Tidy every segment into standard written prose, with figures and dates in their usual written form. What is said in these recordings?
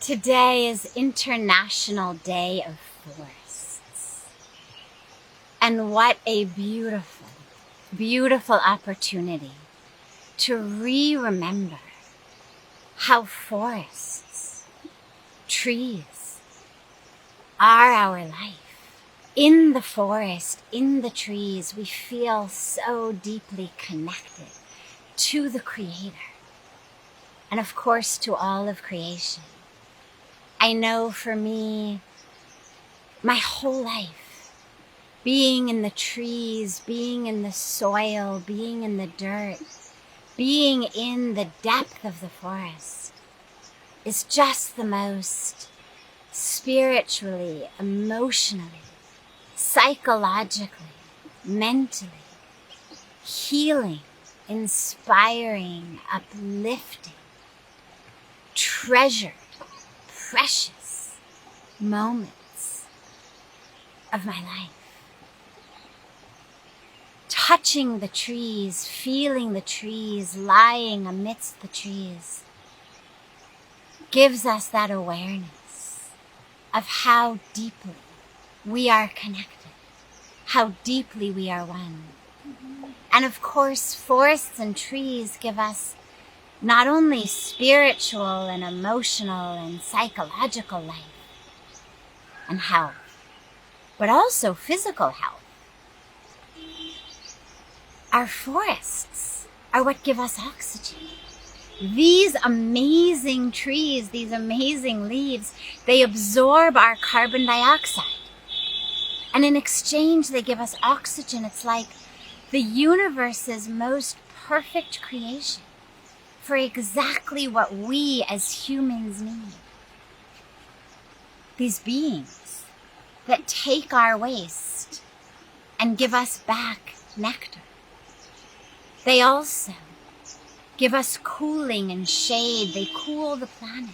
Today is International Day of Forests. And what a beautiful, beautiful opportunity to remember how forests, trees, are our life. In the forest, in the trees, we feel so deeply connected to the Creator and of course to all of creation. I know for me, my whole life, being in the trees, being in the soil, being in the dirt, being in the depth of the forest is just the most spiritually, emotionally, psychologically, mentally healing, inspiring, uplifting, treasured, precious moments of my life. Touching the trees, feeling the trees, lying amidst the trees gives us that awareness of how deeply we are connected, how deeply we are one. And of course, forests and trees give us not only spiritual and emotional and psychological life and health, but also physical health. Our forests are what give us oxygen. These amazing trees, these amazing leaves, they absorb our carbon dioxide. And in exchange, they give us oxygen. It's like the universe's most perfect creation for exactly what we as humans need. These beings that take our waste and give us back nectar. They also give us cooling and shade. They cool the planet.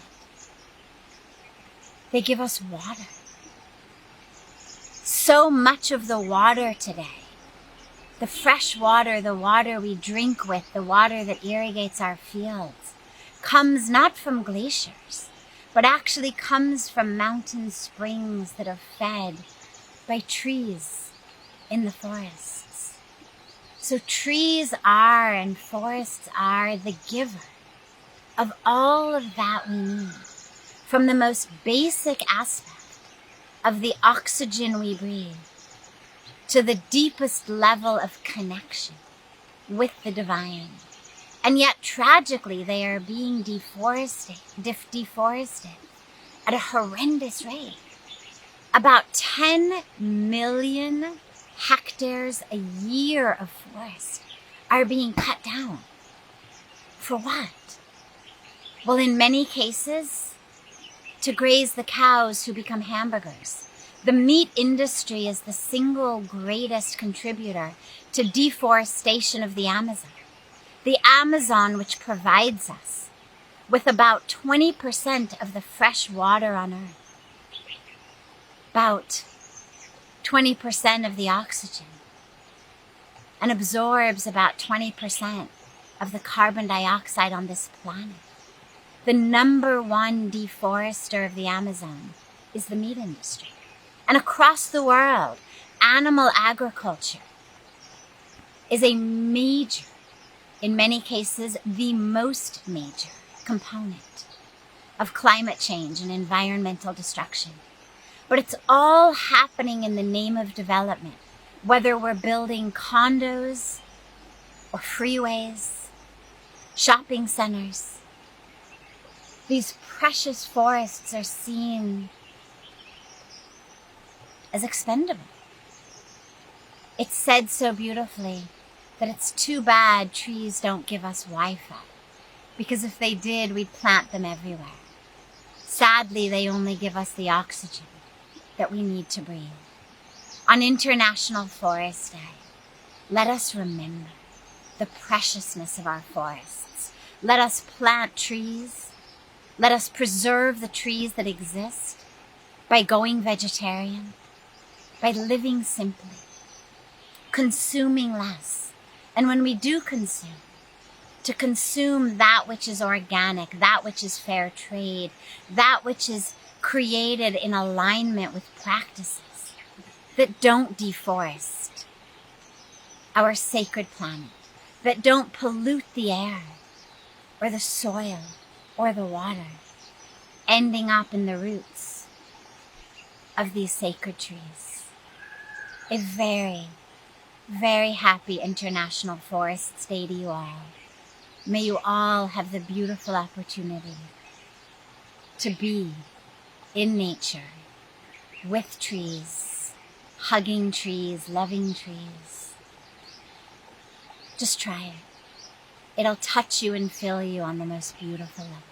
They give us water. So much of the water today, the fresh water, the water we drink with, the water that irrigates our fields, comes not from glaciers, but actually comes from mountain springs that are fed by trees in the forests. So trees are and forests are the giver of all of that we need, from the most basic aspect of the oxygen we breathe to the deepest level of connection with the divine. And yet, tragically, they are being deforested at a horrendous rate. About 10 million hectares a year of forest are being cut down. For what? Well, in many cases, to graze the cows who become hamburgers. The meat industry is the single greatest contributor to deforestation of the Amazon. The Amazon, which provides us with about 20% of the fresh water on Earth, about 20% of the oxygen, and absorbs about 20% of the carbon dioxide on this planet. The number one deforester of the Amazon is the meat industry. And across the world, animal agriculture is a major, in many cases, the most major component of climate change and environmental destruction. But it's all happening in the name of development, whether we're building condos or freeways, shopping centers. These precious forests are seen as expendable. It's said so beautifully that it's too bad trees don't give us Wi-Fi, because if they did, we'd plant them everywhere. Sadly, they only give us the oxygen that we need to breathe. On International Forest Day, let us remember the preciousness of our forests. Let us plant trees. Let us preserve the trees that exist by going vegetarian, by living simply, consuming less. And when we do consume, to consume that which is organic, that which is fair trade, that which is created in alignment with practices that don't deforest our sacred planet, that don't pollute the air or the soil or the water, ending up in the roots of these sacred trees. A very, very happy International Forest Day to you all. May you all have the beautiful opportunity to be in nature, with trees, hugging trees, loving trees. Just try it. It'll touch you and fill you on the most beautiful level.